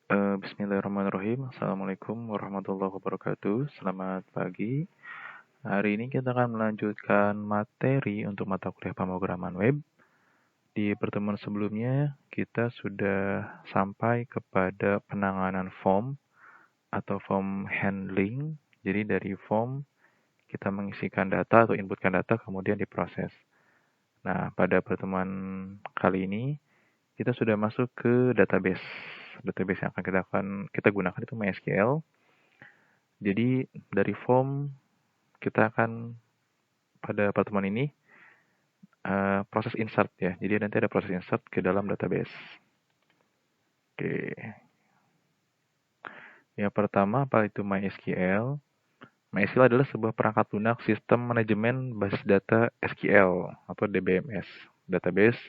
Bismillahirrahmanirrahim. Assalamualaikum warahmatullahi wabarakatuh. Selamat pagi. Hari ini kita akan melanjutkan materi untuk mata kuliah pemrograman web. Di pertemuan sebelumnya, kita sudah sampai kepada penanganan form atau form handling. Jadi dari form, kita mengisikan data atau inputkan data, kemudian diproses. Nah, pada pertemuan kali ini, kita sudah masuk ke database. Database yang akan kita gunakan itu MySQL. Jadi dari form kita akan pada pertemuan ini proses insert ya. Jadi nanti ada proses insert ke dalam database. Oke. Yang pertama apa itu MySQL? MySQL adalah sebuah perangkat lunak sistem manajemen basis data SQL atau DBMS, Database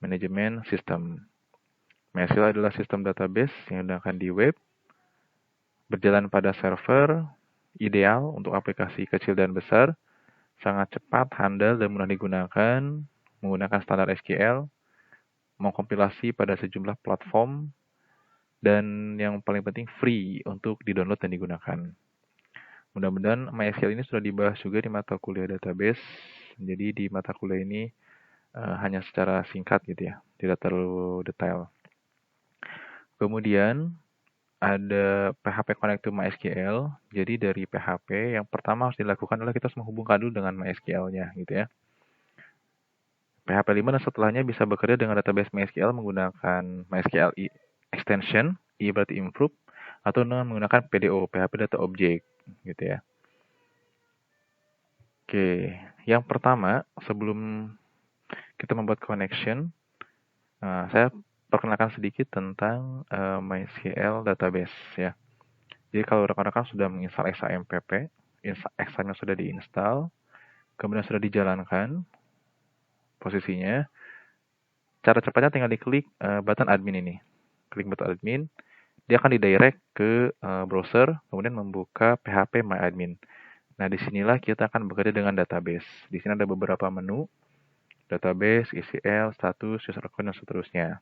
Management System. MySQL adalah sistem database yang digunakan di web, berjalan pada server, ideal untuk aplikasi kecil dan besar, sangat cepat, handal, dan mudah digunakan, menggunakan standar SQL, mengkompilasi pada sejumlah platform, dan yang paling penting free untuk di-download dan digunakan. Mudah-mudahan MySQL ini sudah dibahas juga di mata kuliah database. Jadi di mata kuliah ini hanya secara singkat gitu ya, tidak terlalu detail. Kemudian ada PHP Connect to MySQL. Jadi dari PHP yang pertama harus dilakukan adalah kita harus menghubungkan dulu dengan MySQL-nya gitu ya. PHP 5 dan setelahnya bisa bekerja dengan database MySQL menggunakan MySQL extension, I berarti improve, atau dengan menggunakan PDO, PHP Data Object gitu ya. Oke, yang pertama sebelum kita membuat connection, saya perkenalkan sedikit tentang MySQL database ya. Jadi kalau rekan-rekan sudah menginstal XAMPP, XAMPP sudah diinstal, kemudian sudah dijalankan posisinya, cara cepatnya tinggal diklik button admin ini. Klik button admin, dia akan didirect ke browser, kemudian membuka PHP MyAdmin. Nah, disinilah kita akan bekerja dengan database. Di sini ada beberapa menu, database, ECL, status, user account, dan seterusnya.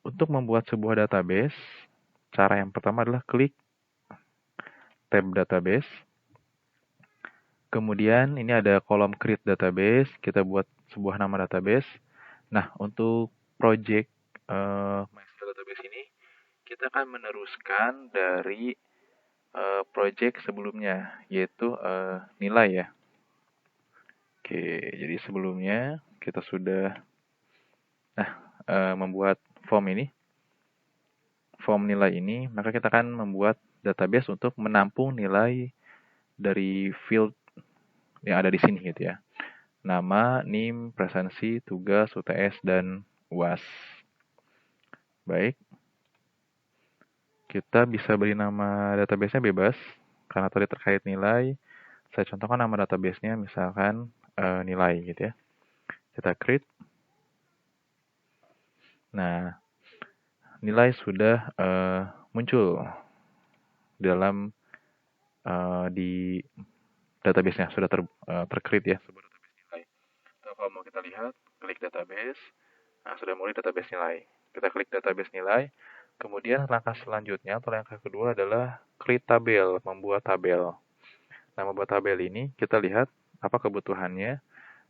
Untuk membuat sebuah database, cara yang pertama adalah klik tab database. Kemudian ini ada kolom create database, kita buat sebuah nama database. Nah, untuk project MySQL database ini, kita akan meneruskan dari project sebelumnya, yaitu nilai ya. Oke, jadi sebelumnya kita sudah membuat form ini, form nilai ini, maka kita akan membuat database untuk menampung nilai dari field yang ada di sini gitu ya. Nama, NIM, presensi, tugas, UTS, dan UAS. Baik. Kita bisa beri nama database-nya bebas, karena tadi terkait nilai. Saya contohkan nama database-nya misalkan nilai gitu ya. Kita create. Nah, nilai sudah muncul dalam di database-nya, sudah ter-create ya, sebuah database nilai. Atau kalau mau kita lihat, klik database. Nah, sudah mulai database nilai. Kita klik database nilai. Kemudian langkah selanjutnya atau langkah kedua adalah create tabel, membuat tabel. Nah, membuat tabel ini kita lihat apa kebutuhannya.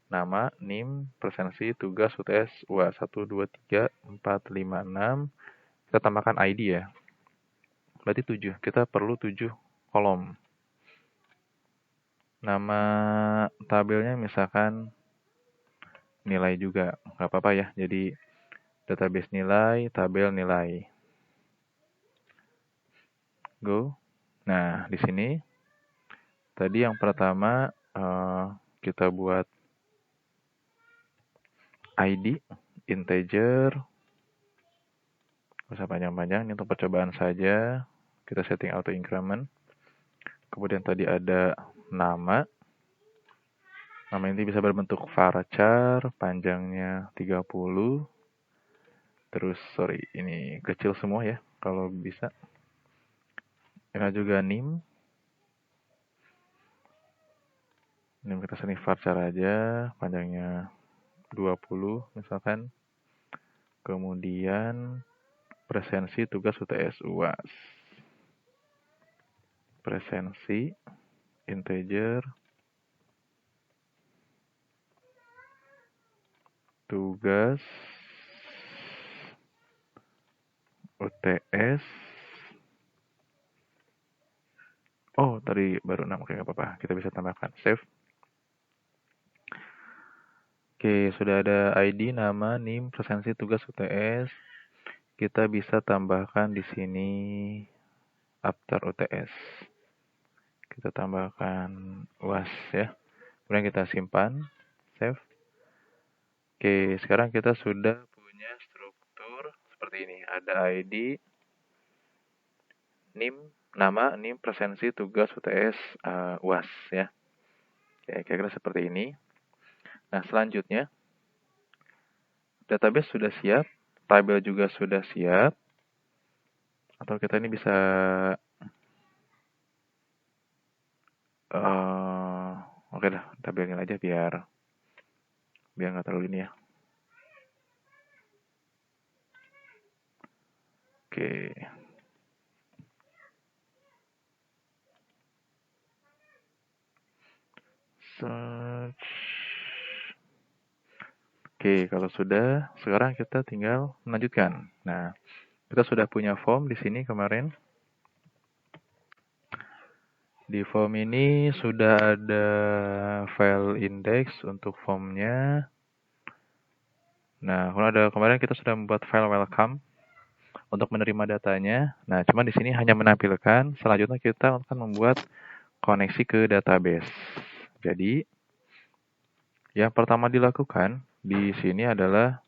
Nama, NIM, presensi, tugas, UTS, UAS 1, 2, 3, 4, 5, 6. Kita tambahkan ID ya. Berarti 7. Kita perlu 7 kolom. Nama tabelnya misalkan nilai juga. Nggak apa-apa ya. Jadi database nilai, tabel nilai. Go. Nah, di sini tadi yang pertama kita buat ID integer. Gak usah panjang-panjang, ini untuk percobaan saja. Kita setting auto increment. Kemudian tadi ada nama. Nama ini bisa berbentuk varchar, panjangnya 30. Terus, ini kecil semua ya, kalau bisa. Ini juga NIM. NIM kita setting varchar aja, panjangnya 20 misalkan. Kemudian presensi tugas UTS UAS. Presensi integer tugas UTS. Oh, tadi baru 6, oke nggak apa-apa. Kita bisa tambahkan. Save. Oke, sudah ada ID, nama, NIM, presensi tugas UTS. Kita bisa tambahkan di sini after UTS. Kita tambahkan UAS ya. Kemudian kita simpan, save. Oke, sekarang kita sudah punya struktur seperti ini. Ada ID, NIM, nama, NIM, presensi, tugas, UTS, UAS ya. Oke, kira-kira seperti ini. Nah, selanjutnya database sudah siap, tabel juga sudah siap. Atau kita ini bisa oke dah, tabelin aja biar nggak terlalu ini ya. Oke. Search. Oke, kalau sudah, sekarang kita tinggal melanjutkan. Nah, kita sudah punya form di sini kemarin. Di form ini sudah ada file index untuk formnya. Nah, kemarin kita sudah membuat file welcome untuk menerima datanya. Nah, cuma di sini hanya menampilkan. Selanjutnya kita akan membuat koneksi ke database. Jadi, yang pertama dilakukan di sini adalah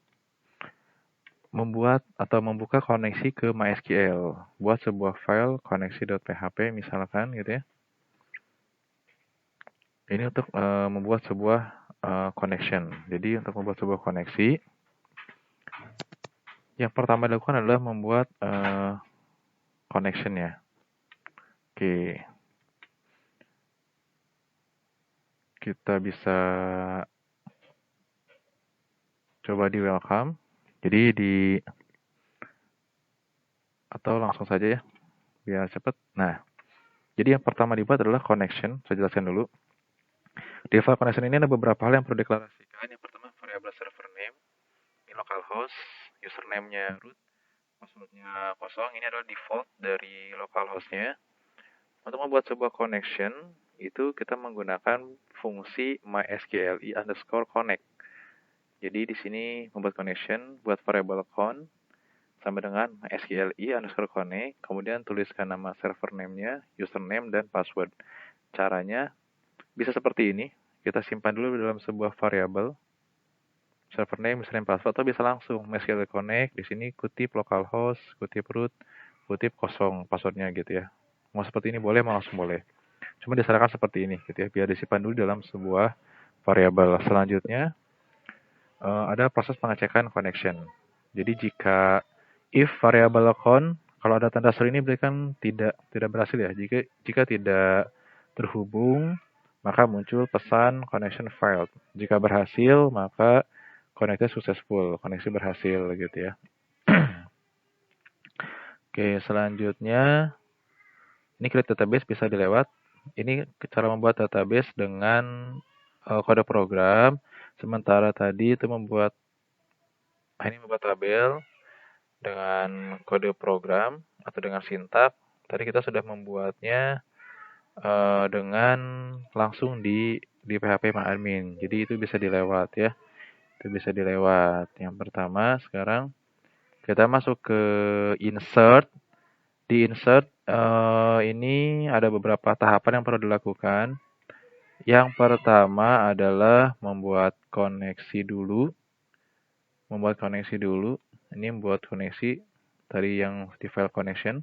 membuat atau membuka koneksi ke MySQL. Buat sebuah file koneksi.php misalkan gitu ya. Ini untuk membuat sebuah connection. Jadi untuk membuat sebuah koneksi, yang pertama dilakukan adalah membuat connection ya. Oke. Kita bisa coba di welcome. Jadi atau langsung saja ya, biar cepat. Nah, jadi yang pertama dibuat adalah connection. Saya jelaskan dulu. Di file connection ini ada beberapa hal yang perlu deklarasikan. Yang pertama variabel server name, ini localhost, username-nya root, password-nya kosong. Ini adalah default dari localhost-nya. Untuk membuat sebuah connection, itu kita menggunakan fungsi mysqli_connect. Jadi di sini membuat connection buat variable con sama dengan mysqli_connect, kemudian tuliskan nama server name-nya, username, dan password. Caranya bisa seperti ini. Kita simpan dulu dalam sebuah variabel server name, username, password, atau bisa langsung mysqli_connect. Di sini kutip localhost, kutip root, kutip kosong passwordnya gitu ya. Mau seperti ini boleh, mau langsung boleh. Cuma disarankan seperti ini gitu ya, biar disimpan dulu dalam sebuah variabel. Selanjutnya ada proses pengecekan connection. Jadi jika if variabel con, kalau ada tanda seru ini berarti kan tidak berhasil ya. Jika tidak terhubung, maka muncul pesan connection failed. Jika berhasil, maka connected successful, koneksi berhasil gitu ya. Oke, selanjutnya ini create database bisa dilewat. Ini cara membuat database dengan kode program. Sementara tadi itu membuat tabel dengan kode program atau dengan sintak. Tadi kita sudah membuatnya dengan langsung di PHP MyAdmin. Jadi itu bisa dilewat ya. Itu bisa dilewat. Yang pertama sekarang kita masuk ke insert. Di insert ini ada beberapa tahapan yang perlu dilakukan. Yang pertama adalah membuat koneksi dulu. Ini membuat koneksi tadi yang di file connection.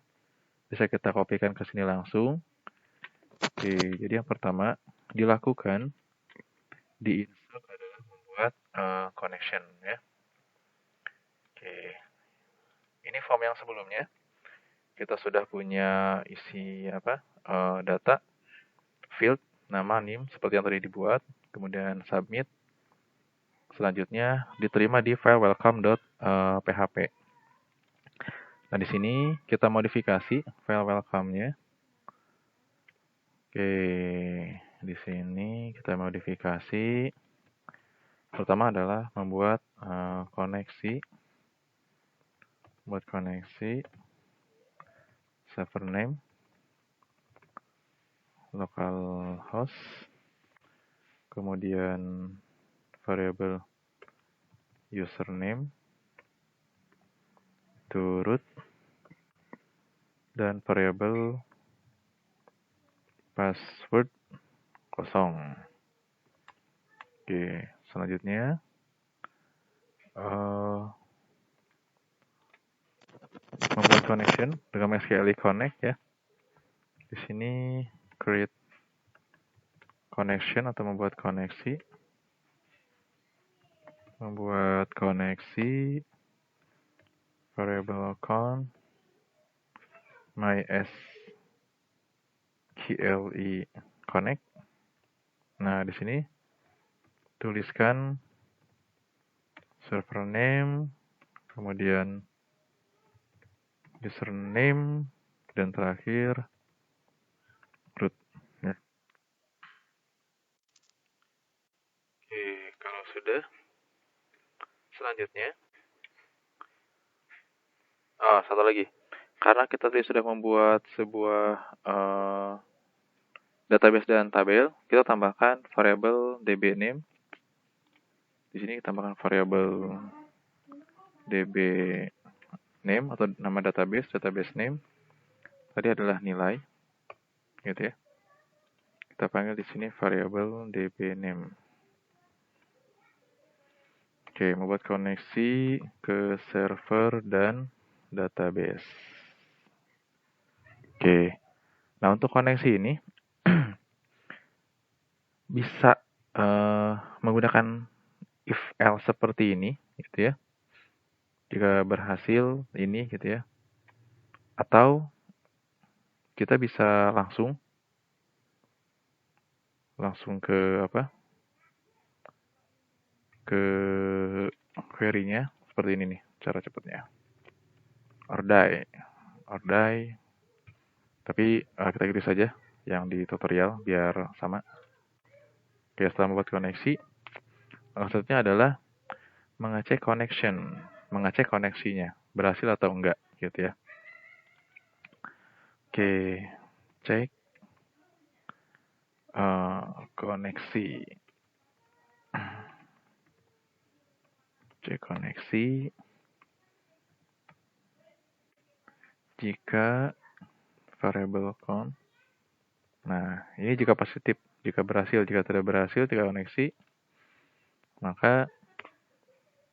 Bisa kita kopikan ke sini langsung. Oke, jadi yang pertama dilakukan di insert adalah membuat connection ya. Oke, ini form yang sebelumnya. Kita sudah punya isi data, field, nama, NIM seperti yang tadi dibuat. Kemudian submit. Selanjutnya diterima di file welcome.php. Nah, di sini kita modifikasi file welcome-nya. Oke, di sini kita modifikasi. Pertama adalah membuat koneksi. Buat koneksi server name, localhost, kemudian variable username, to root, dan variable password kosong. Oke, selanjutnya membuat connection dengan MySQL Connect ya. Di sini create connection atau membuat koneksi. Membuat koneksi variable account MySQL Connect. Nah, di sini tuliskan server name, kemudian username, dan terakhir root. Ya. Oke, kalau sudah, selanjutnya, satu lagi. Karena kita tadi sudah membuat sebuah database dan tabel, kita tambahkan variable dbName. Di sini kita tambahkan variable dbName atau nama database name. Tadi adalah nilai, gitu ya. Kita panggil di sini variable dbName. Oke, membuat koneksi ke server dan database. Oke, nah untuk koneksi ini bisa menggunakan if else seperti ini, gitu ya. Jika berhasil ini, gitu ya. Atau kita bisa langsung ke apa? Ke query-nya seperti ini nih, cara cepatnya. Or die. Tapi kita ikuti saja yang di tutorial biar sama. Oke, setelah membuat koneksi, maksudnya adalah mengecek koneksinya, berhasil atau enggak, gitu ya. Oke, cek koneksi. Cek koneksi. Jika variable count. Nah, ini jika positif, jika berhasil, jika tidak berhasil, jika koneksi, maka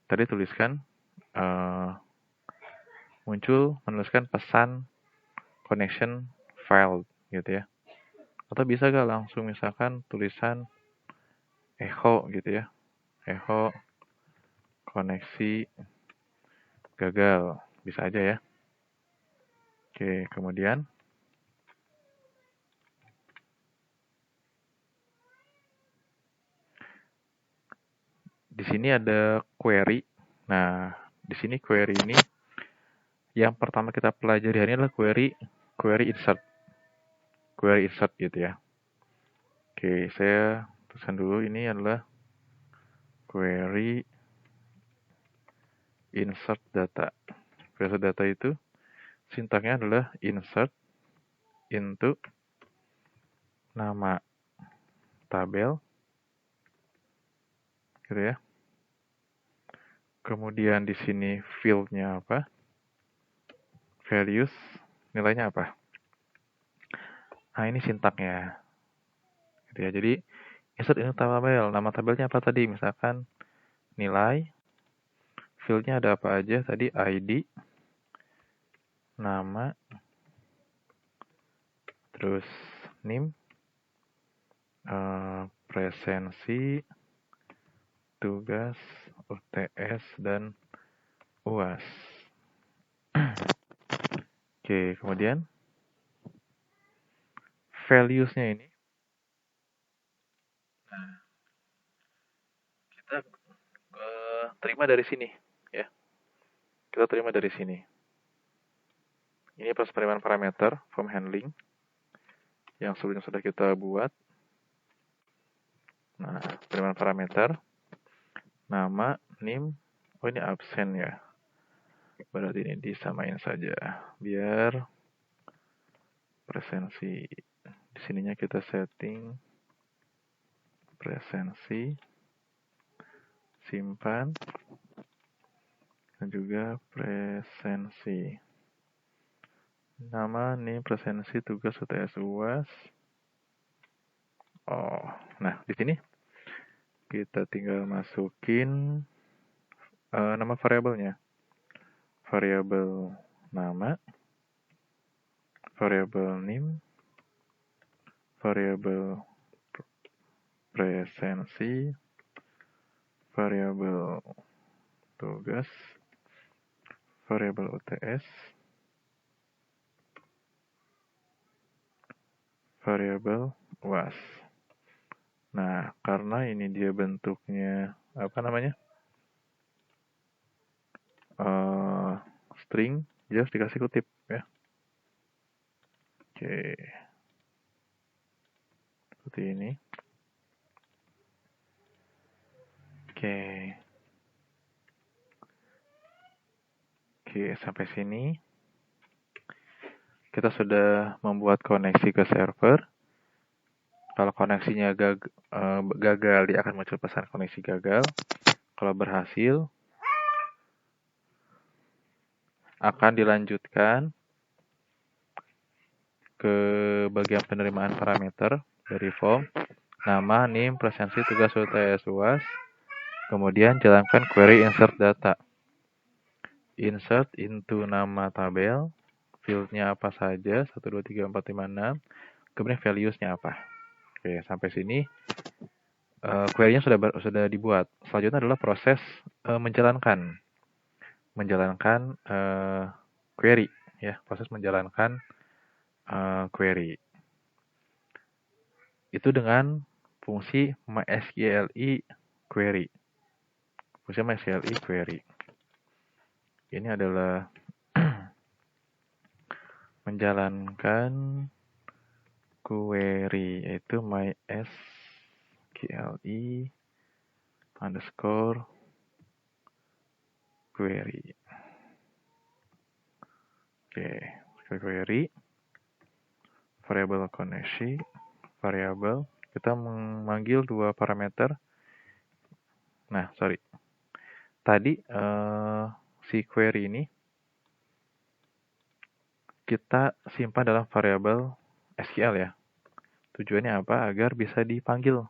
tadi tuliskan menuliskan pesan connection failed, gitu ya. Atau bisa gak langsung misalkan tulisan echo, gitu ya. Echo koneksi gagal, bisa aja ya. Oke, kemudian di sini ada query. Nah, di sini query ini yang pertama kita pelajari hari ini adalah query insert. Query insert gitu ya. Oke, saya tuliskan dulu ini adalah query insert data. Query insert data itu sintaknya adalah insert into nama tabel, gitu ya. Kemudian di sini field-nya apa? Values, nilainya apa? Nah, ini sintaknya. Gitu ya. Jadi insert into tabel. Nama tabelnya apa tadi? Misalkan nilai. Field-nya ada apa aja? Tadi ID, nama, terus name, presensi, tugas, UTS, dan UAS. Oke, kemudian values-nya ini. Nah, kita terima dari sini, ya. Kita terima dari sini. Ini proses penerimaan parameter form handling yang sebelumnya sudah kita buat. Nah, penerimaan parameter, nama, name, oh ini absen ya. Berarti ini disamain saja, biar presensi. Di sininya kita setting presensi, simpan, dan juga presensi. Nama nih presensi tugas UTS UAS. Oh, nah di sini kita tinggal masukin nama variabelnya. Variabel nama, variabel name, variabel presensi, variabel tugas, variabel UTS, variabel UAS. Nah, karena ini dia bentuknya apa namanya? String, dia harus dikasih kutip ya. Oke. Seperti ini. Oke. Oke, sampai sini kita sudah membuat koneksi ke server. Kalau koneksinya gagal, dia akan muncul pesan koneksi gagal. Kalau berhasil, akan dilanjutkan ke bagian penerimaan parameter dari form, nama, name, presensi, tugas UTS UAS, kemudian jalankan query insert data. Insert into nama tabel, fieldnya apa saja, 1, 2, 3, 4, 5, 6, kemudian values-nya apa. Oke, sampai sini query-nya sudah dibuat. Selanjutnya adalah proses menjalankan query ya, proses menjalankan query itu dengan fungsi mysqli query. Fungsi mysqli query ini adalah menjalankan query, yaitu mysqli underscore query. Oke, query variabel koneksi, variabel kita memanggil dua parameter. Nah, sorry. Tadi si query ini kita simpan dalam variabel SQL ya. Tujuannya apa? Agar bisa dipanggil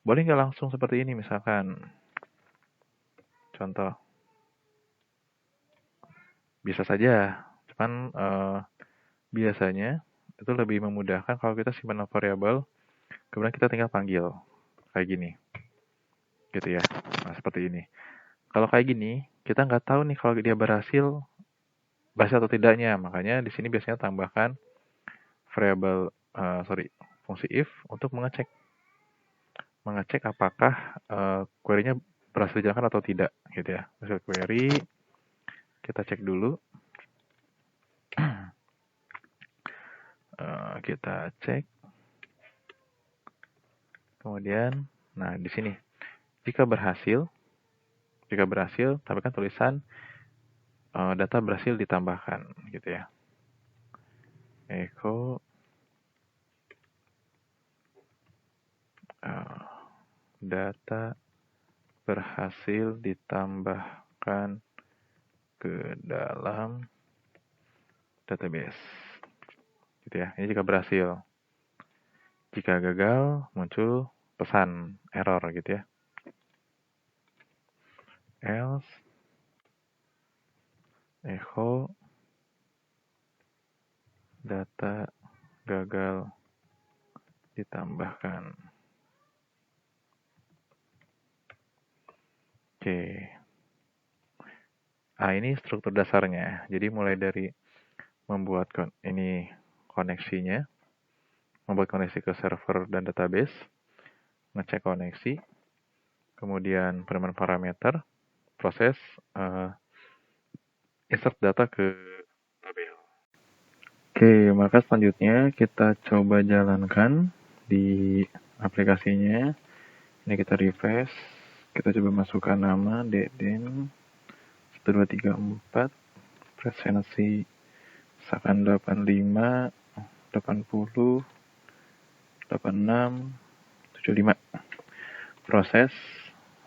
boleh nggak langsung seperti ini misalkan. Contoh. Bisa saja. Cuman biasanya itu lebih memudahkan kalau kita simpan variabel, kemudian kita tinggal panggil. Kayak gini. Gitu ya. Nah, seperti ini. Kalau kayak gini, kita nggak tahu nih kalau dia berhasil atau tidaknya. Makanya di sini biasanya tambahkan variabel, fungsi if untuk mengecek apakah query-nya berhasil dijalankan atau tidak, gitu ya. Hasil query, kita cek dulu. Kita cek. Kemudian, nah di sini, jika berhasil, tambahkan tulisan data berhasil ditambahkan, gitu ya. Echo data berhasil ditambahkan ke dalam database, gitu ya. Ini jika berhasil. Jika gagal, muncul pesan error, gitu ya. Else echo data gagal ditambahkan. Oke. Ini struktur dasarnya. Jadi mulai dari membuat ini koneksinya, membuat koneksi ke server dan database, ngecek koneksi, kemudian penerimaan parameter, proses insert data ke Oke, maka selanjutnya kita coba jalankan di aplikasinya. Ini kita refresh. Kita coba masukkan nama Deden 1234, presensi misalkan 85, 80, 86, 75. Proses.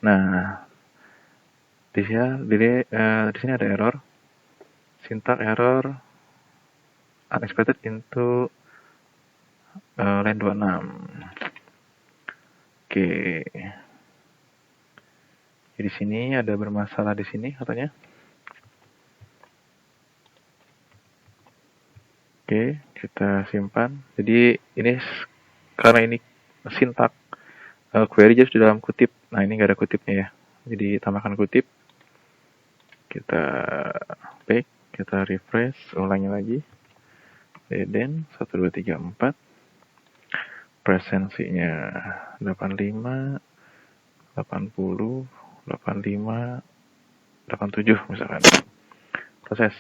Nah, di sini ada error. Syntax error unexpected into line 26. Oke. Di sini ada bermasalah di sini katanya. Oke, kita simpan. Jadi ini karena ini syntax query just di dalam kutip. Nah, ini nggak ada kutipnya ya. Jadi tambahkan kutip. Kita back, kita refresh, ulangi lagi. Deden 1234. Presensinya 85, 80, 85, 87 misalkan. Proses.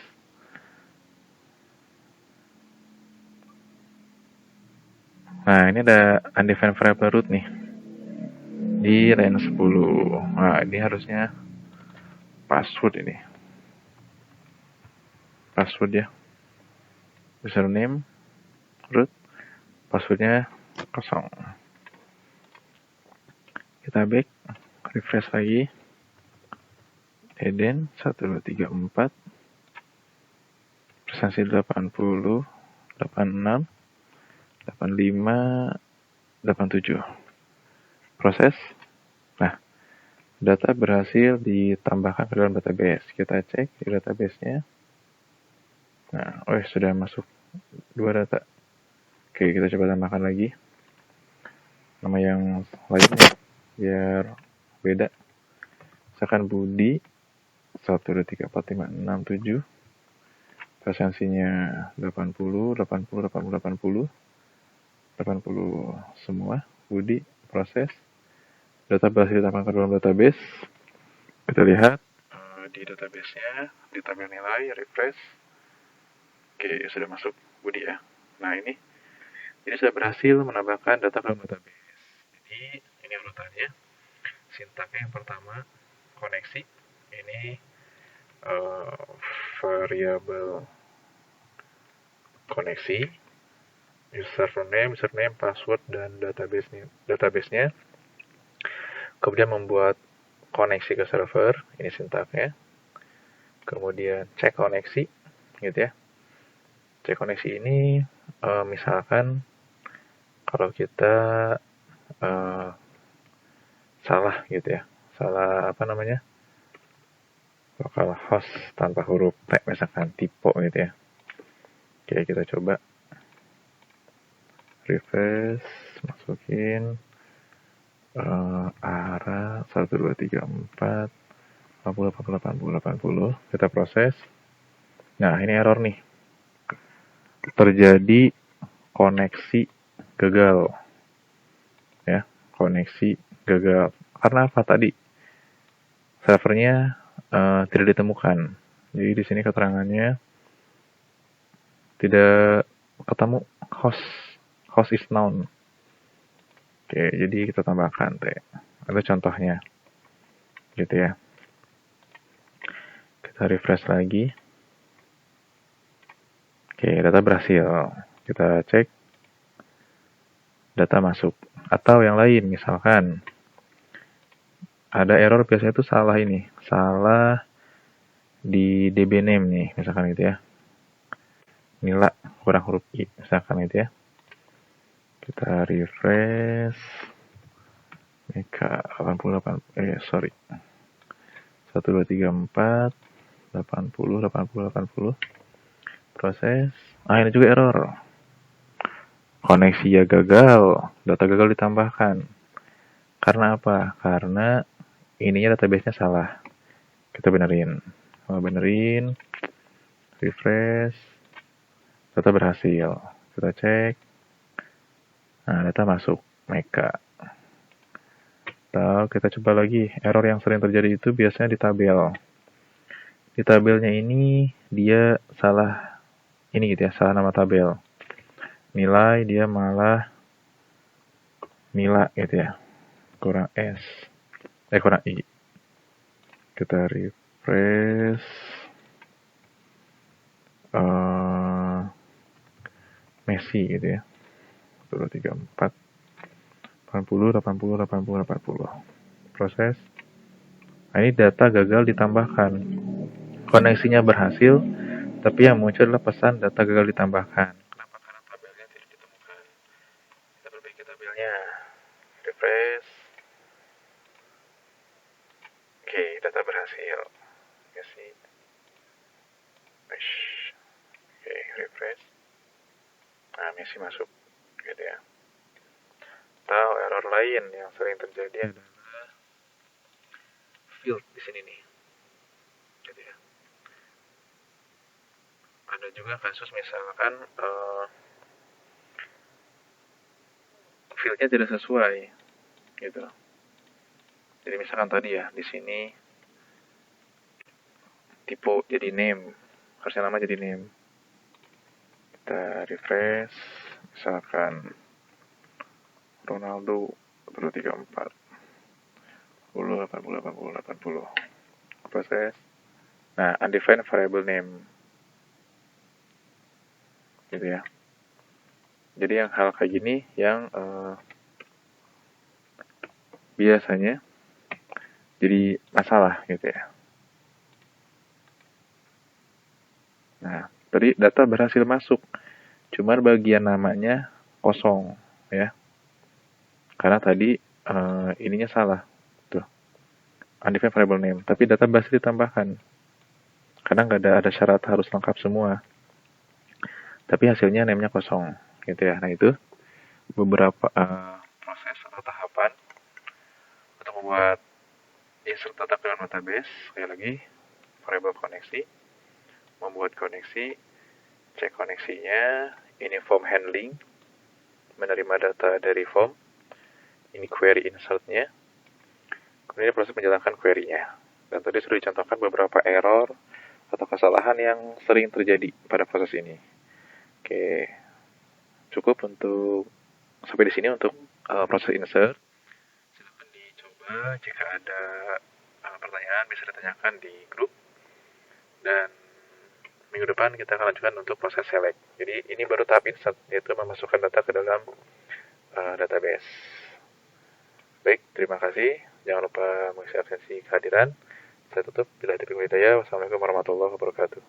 Nah, ini ada undefined variable root nih. Di line 10. Nah, ini harusnya password ini. Password ya. Username, root, passwordnya 0. Kita back, refresh lagi. Deden 1234. Presensi 80, 86, 85, 87. Proses. Nah, data berhasil ditambahkan ke dalam database. Kita cek di database-nya. Nah, sudah masuk 2 data. Oke, kita coba tambahkan lagi. Nama yang lainnya biar beda. Misalkan Budi 1234567. Presensinya 80, 80, 80, 80. 80 semua. Budi, proses. Data berhasil ditambahkan ke dalam database. Kita lihat di database-nya, di tabel nilai, refresh. Oke, sudah masuk Budi ya. Nah, ini sudah berhasil menambahkan data ke dalam database. Jadi, ini urutannya. Sintaknya yang pertama, koneksi. Ini variabel koneksi. Username, password, dan database-nya. Kemudian membuat koneksi ke server, ini sintaknya. Kemudian cek koneksi, gitu ya. Cek koneksi ini, misalkan kalau kita salah gitu ya. Salah localhost tanpa huruf T, misalkan typo gitu ya. Oke, kita coba. Refresh, masukin arah 1234 80. Kita proses. Nah, ini error nih. Terjadi koneksi gagal. Ya, koneksi gagal. Karena apa tadi? Servernya tidak ditemukan. Jadi di sini keterangannya tidak ketemu host is known. Oke, jadi kita tambahkan T. Itu contohnya. Gitu ya. Kita refresh lagi. Oke, data berhasil. Kita cek. Data masuk. Atau yang lain, misalkan ada error biasanya itu salah ini. Salah di DB name nih, misalkan gitu ya. Nila kurang huruf I, misalkan gitu ya. Kita refresh. Meka 88, 1234 80. Proses. Ini juga error. Koneksi ya gagal, data gagal ditambahkan. Karena apa? Karena ininya database-nya salah. Kita benerin. Refresh. Data berhasil. Kita cek. Nah, data masuk. Meka. Atau kita coba lagi. Error yang sering terjadi itu biasanya di tabel. Di tabelnya ini dia salah ini gitu ya, salah nama tabel. Nilai dia malah Mila gitu ya. Kurang S. Kurang I. Kita refresh. Messi gitu ya. 1, 2, 3, 4. 80, 80, 80, 80. Proses. Nah, ini data gagal ditambahkan. Koneksinya berhasil, tapi yang muncul adalah pesan data gagal ditambahkan. Kenapa? Karena tabelnya tidak ditemukan. Kita perbaiki tabelnya. Refresh. Oke, data berhasil. Kasih. Oke, refresh. Nah, Messi masuk. Gitu ya. Atau error lain yang sering terjadi adalah field di sini nih. Gitu ya. Ada juga kasus misalkan fieldnya tidak sesuai, gitu. Jadi misalkan tadi ya di sini tipe jadi name, harusnya nama jadi name. Kita refresh, misalkan Ronaldo 134 80 80 80 80. Proses. Nah, undefined variable name. Gitu ya. Jadi yang hal kayak gini yang biasanya jadi masalah gitu ya. Nah, tadi data berhasil masuk, cuman bagian namanya kosong ya. Karena tadi ininya salah. Tuh. Undefined variable name, tapi data berhasil ditambahkan. Karena nggak ada syarat harus lengkap semua. Tapi hasilnya name-nya kosong gitu ya. Nah, itu beberapa proses atau tahapan untuk membuat insert data ke dalam database. Sekali lagi, variable koneksi, membuat koneksi, cek koneksinya, ini form handling, menerima data dari form, ini query insertnya, kemudian proses menjalankan query-nya. Dan tadi sudah dicontohkan beberapa error atau kesalahan yang sering terjadi pada proses ini. Oke, cukup untuk sampai di sini untuk proses insert. Silakan dicoba, jika ada pertanyaan bisa ditanyakan di grup. Dan minggu depan kita akan lanjutkan untuk proses select. Jadi ini baru tahap insert, yaitu memasukkan data ke dalam database. Baik, terima kasih. Jangan lupa mengisi absensi kehadiran. Saya tutup. Bila ada hidayah. Wassalamualaikum warahmatullahi wabarakatuh.